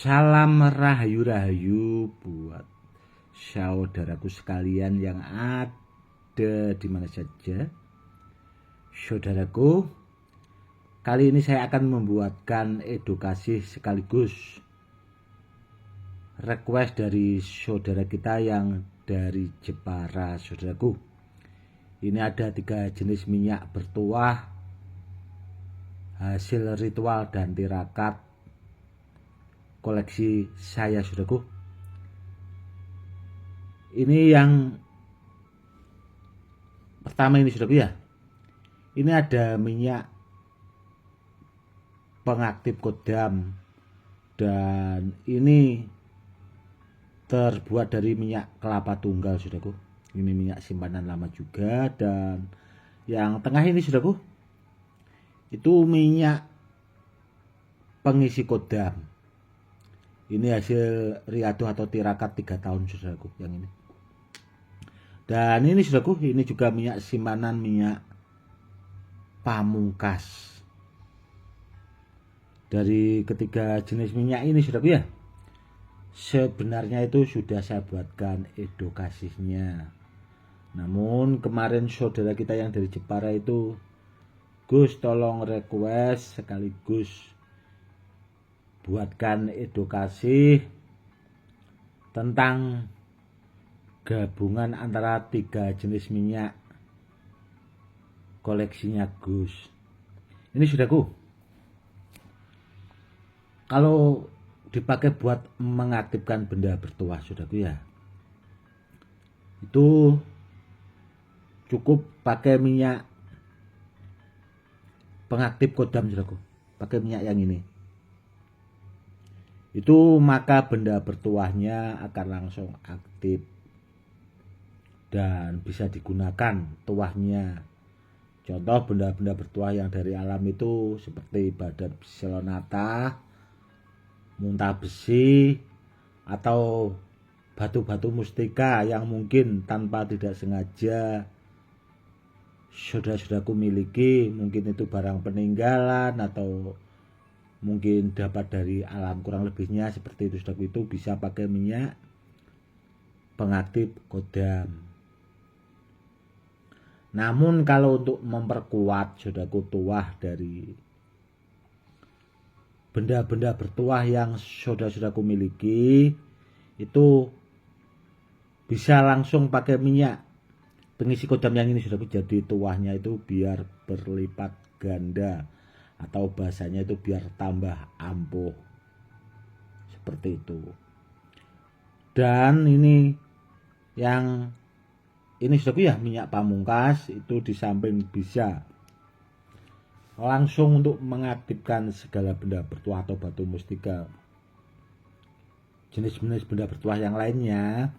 Salam rahayu-rahayu buat saudaraku sekalian yang ada di mana saja. Saudaraku, kali ini saya akan membuatkan edukasi sekaligus request dari saudara kita yang dari Jepara, saudaraku. Ini ada 3 jenis minyak bertuah hasil ritual dan tirakat koleksi saya, saudaraku. Ini yang pertama ini, saudaraku ya. Ini ada minyak pengaktif kodam dan ini terbuat dari minyak kelapa tunggal, saudaraku. Ini minyak simpanan lama juga. Dan yang tengah ini, saudaraku, itu minyak pengisi kodam. Ini hasil riaduh atau tirakat 3 tahun, saudaraku, yang ini. Dan ini, saudaraku, ini juga minyak simpanan minyak pamungkas. Dari ketiga jenis minyak ini, saudaraku ya, sebenarnya itu sudah saya buatkan edukasinya. Namun kemarin saudara kita yang dari Jepara itu, Gus tolong request sekaligus buatkan edukasi tentang gabungan antara 3 jenis minyak koleksinya Gus. Ini, saudaraku, kalau dipakai buat mengaktifkan benda bertuah, saudaraku ya, itu cukup pakai minyak pengaktif kodam, saudaraku. Pakai minyak yang ini. Itu maka benda bertuahnya akan langsung aktif dan bisa digunakan tuahnya. Contoh benda-benda bertuah yang dari alam itu seperti badan selonata, muntah besi, atau batu-batu mustika yang mungkin tanpa tidak sengaja saudara-saudaraku miliki. Mungkin itu barang peninggalan atau mungkin dapat dari alam, kurang lebihnya seperti itu, saudaraku. Itu bisa pakai minyak pengaktif kodam. Namun kalau untuk memperkuat, saudaraku, tuah dari benda-benda bertuah yang saudara-saudaraku miliki, itu bisa langsung pakai minyak pengisi kodam yang ini, saudaraku. Jadi tuahnya itu biar berlipat ganda, atau bahasanya itu biar tambah ampuh, seperti itu. Dan ini yang ini, saudaraku ya, minyak pamungkas itu di samping bisa langsung untuk mengaktifkan segala benda bertuah atau batu mustika, jenis-jenis benda bertuah yang lainnya,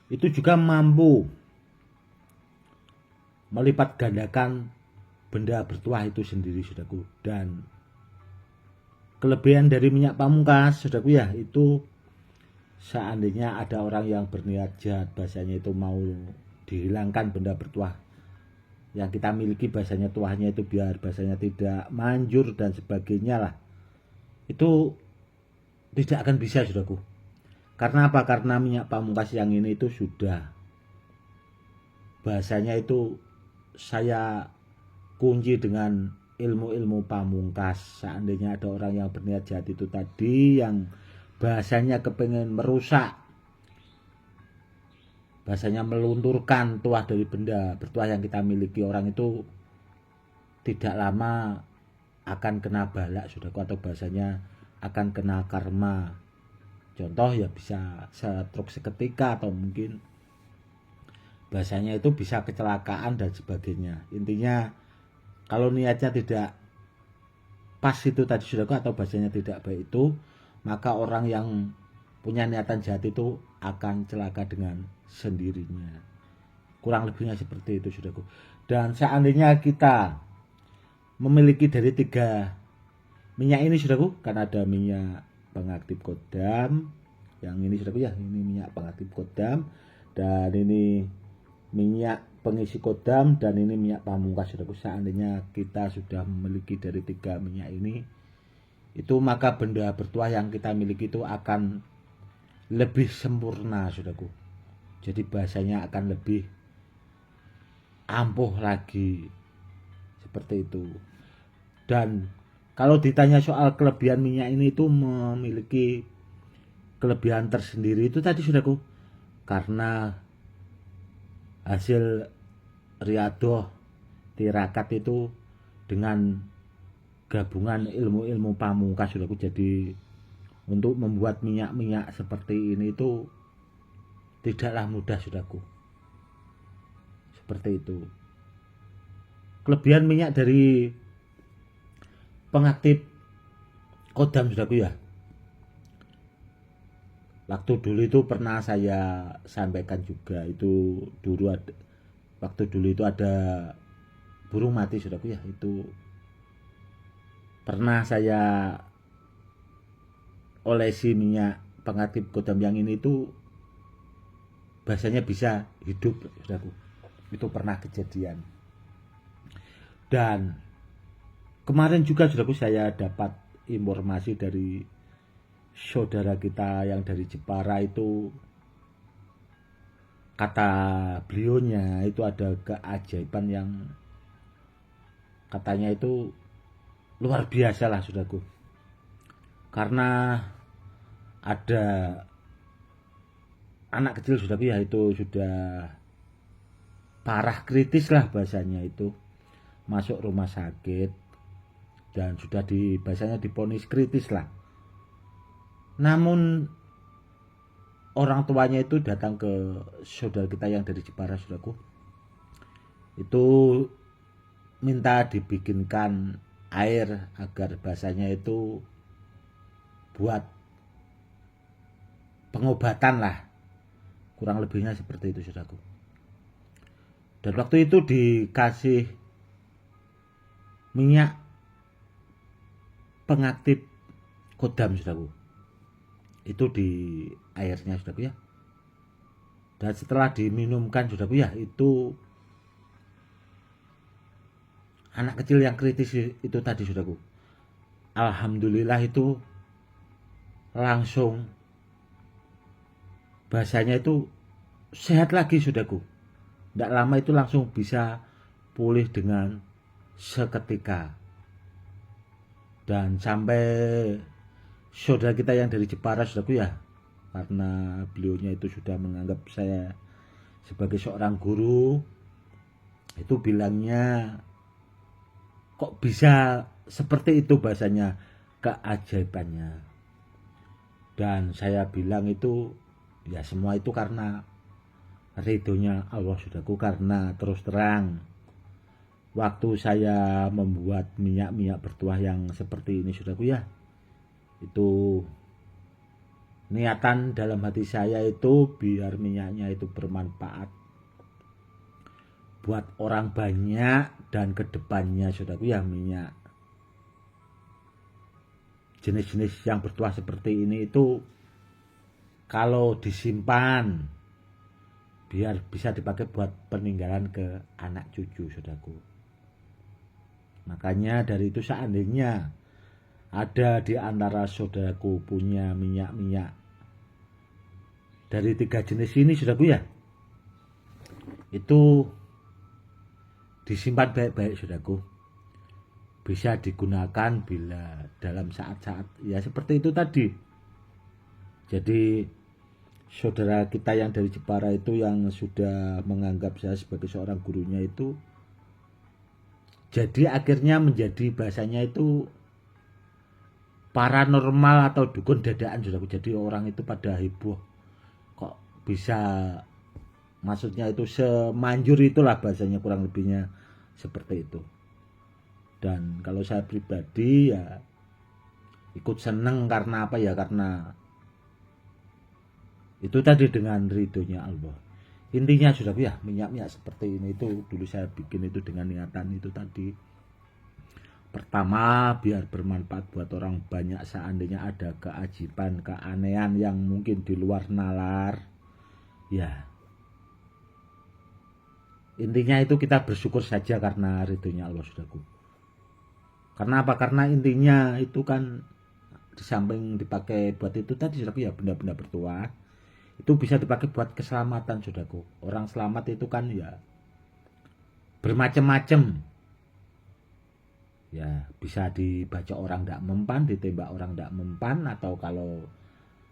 itu juga mampu melipat gandakan benda bertuah itu sendiri, saudaraku. Dan kelebihan dari minyak pamungkas, saudaraku ya, itu seandainya ada orang yang berniat jahat, bahasanya itu mau dihilangkan benda bertuah yang kita miliki, bahasanya tuahnya itu biar bahasanya tidak manjur dan sebagainya lah, itu tidak akan bisa, saudaraku. Karena apa? Karena minyak pamungkas yang ini itu sudah bahasanya itu saya kunci dengan ilmu-ilmu pamungkas. Seandainya ada orang yang berniat jahat itu tadi, yang bahasanya kepengen merusak, bahasanya melunturkan tuah dari benda bertuah yang kita miliki, orang itu tidak lama akan kena balak, saudaraku, atau bahasanya akan kena karma. Contoh ya, bisa stroke seketika, atau mungkin bahasanya itu bisa kecelakaan dan sebagainya. Intinya kalau niatnya tidak pas itu tadi, saudaraku, atau bahasanya tidak baik itu, maka orang yang punya niatan jahat itu akan celaka dengan sendirinya. Kurang lebihnya seperti itu, saudaraku. Dan seandainya kita memiliki dari 3 minyak ini, saudaraku, kan ada minyak pengaktif kodam yang ini, saudaraku ya, ini minyak pengaktif kodam, dan ini minyak pengisi kodam, dan ini minyak pamungkas, saudaraku. Seandainya kita sudah memiliki dari 3 minyak ini, itu maka benda bertuah yang kita miliki itu akan lebih sempurna, saudaraku. Jadi bahasanya akan lebih ampuh lagi, seperti itu. Dan kalau ditanya soal kelebihan minyak ini itu memiliki kelebihan tersendiri itu tadi, saudaraku, karena hasil riadoh tirakat itu dengan gabungan ilmu-ilmu pamungkas, saudaraku. Jadi untuk membuat minyak-minyak seperti ini itu tidaklah mudah, saudaraku. Seperti itu. Kelebihan minyak dari pengaktif kodam, saudaraku, ya. Waktu dulu itu pernah saya sampaikan juga, itu dulu ada, waktu dulu itu ada burung mati, saudaraku, ya. Itu pernah saya olesi minyak pengaktif kodam yang ini itu bahasanya bisa hidup, saudaraku. Itu pernah kejadian. Dan kemarin juga, saudaraku, saya dapat informasi dari saudara kita yang dari Jepara itu, kata beliaunya itu ada keajaiban yang katanya itu luar biasa lah, saudaraku. Karena ada anak kecil, saudaraku, ya, itu sudah parah kritis lah bahasanya, itu masuk rumah sakit dan sudah bahasanya diponis kritis lah. Namun orang tuanya itu datang ke saudara kita yang dari Jepara, saudaraku, itu minta dibikinkan air agar bahasanya itu buat pengobatan lah, kurang lebihnya seperti itu, saudaraku. Dan waktu itu dikasih minyak pengaktif kodam, saudaraku, itu di airnya, saudaraku, ya. Dan setelah diminumkan, saudaraku, ya, itu anak kecil yang kritis itu tadi, saudaraku, alhamdulillah itu langsung bahasanya itu sehat lagi, saudaraku. Tidak lama itu langsung bisa pulih dengan seketika. Dan sampai saudara kita yang dari Jepara, saudaraku, ya, karena beliaunya itu sudah menganggap saya sebagai seorang guru, itu bilangnya kok bisa seperti itu bahasanya, keajaibannya. Dan saya bilang itu ya semua itu karena ridhonya Allah, saudaraku. Karena terus terang waktu saya membuat minyak-minyak bertuah yang seperti ini, saudaraku, ya, itu niatan dalam hati saya itu biar minyaknya itu bermanfaat buat orang banyak, dan kedepannya, saudaraku, ya, minyak jenis-jenis yang bertuah seperti ini itu kalau disimpan biar bisa dipakai buat peninggalan ke anak cucu, saudaraku. Makanya dari itu, seandainya ada di antara saudaraku punya minyak-minyak dari 3 jenis ini, saudaraku, ya, itu disimpan baik-baik, saudaraku. Bisa digunakan bila dalam saat-saat ya seperti itu tadi. Jadi saudara kita yang dari Jepara itu yang sudah menganggap saya sebagai seorang gurunya itu, jadi akhirnya menjadi bahasanya itu paranormal atau dukun dadaan, saudaraku. Jadi orang itu pada heboh, kok bisa, maksudnya itu semanjur itulah bahasanya, kurang lebihnya seperti itu. Dan kalau saya pribadi ya ikut seneng, karena apa ya, karena itu tadi dengan ridhonya Allah. Intinya, saudaraku, ya, minyak-minyak seperti ini itu dulu saya bikin itu dengan niatan itu tadi. Pertama, biar bermanfaat buat orang banyak, seandainya ada keajaiban, keanehan yang mungkin di luar nalar, ya, intinya itu kita bersyukur saja karena ridhonya Allah, saudaraku. Karena apa? Karena intinya itu kan di samping dipakai buat itu tadi saudaraku ya benda-benda bertuah, itu bisa dipakai buat keselamatan saudaraku. Orang selamat itu kan ya bermacam-macam. Ya bisa dibaca orang tidak mempan, ditembak orang tidak mempan, atau kalau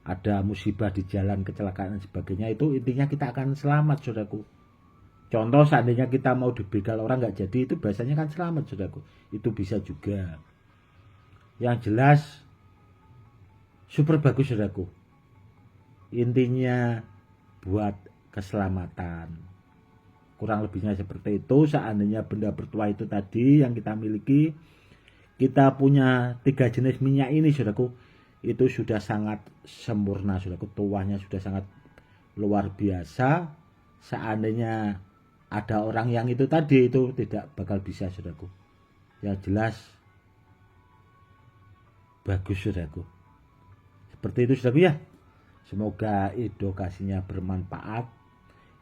ada musibah di jalan, kecelakaan dan sebagainya, itu intinya kita akan selamat saudaraku. Contoh seandainya kita mau dibegal orang nggak jadi, itu biasanya kan selamat saudaraku. Itu bisa juga. Yang jelas super bagus saudaraku. Intinya buat keselamatan. Kurang lebihnya seperti itu. Seandainya benda bertuah itu tadi yang kita miliki, kita punya 3 jenis minyak ini saudaraku, itu sudah sangat sempurna saudaraku. Tuahnya sudah sangat luar biasa. Seandainya ada orang yang itu tadi, itu tidak bakal bisa saudaraku. Yang jelas bagus saudaraku. Seperti itu saudaraku ya. Semoga edukasinya bermanfaat.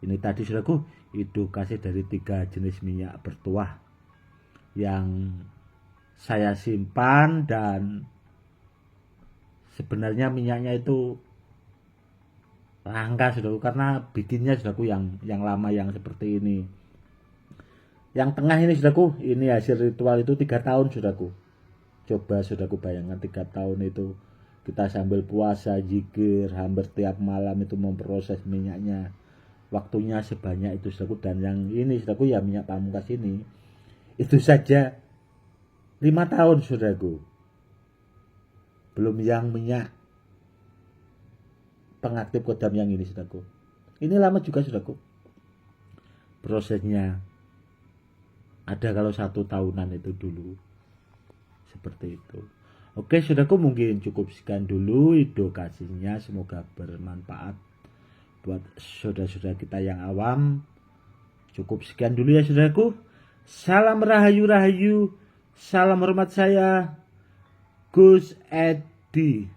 Ini tadi saudaraku edukasi dari 3 jenis minyak bertuah yang saya simpan, dan sebenarnya minyaknya itu langka saudaraku, karena bikinnya saudaraku yang lama yang seperti ini. Yang tengah ini saudaraku, ini hasil ritual itu 3 tahun saudaraku. Coba saudaraku bayangkan 3 tahun itu kita sambil puasa, zikir, hampir tiap malam itu memproses minyaknya. Waktunya sebanyak itu saudaraku. Dan yang ini saudaraku ya minyak pamungkas ini, itu saja 5 tahun saudaraku. Belum yang minyak pengaktif kodam yang ini saudaraku. Ini lama juga saudaraku. Prosesnya ada kalau 1 tahunan itu dulu. Seperti itu. Oke saudaraku, mungkin cukup sekian dulu edukasinya. Semoga bermanfaat buat saudara-saudara kita yang awam. Cukup sekian dulu ya saudaraku. Salam rahayu-rahayu. Salam hormat saya, Gus Edi.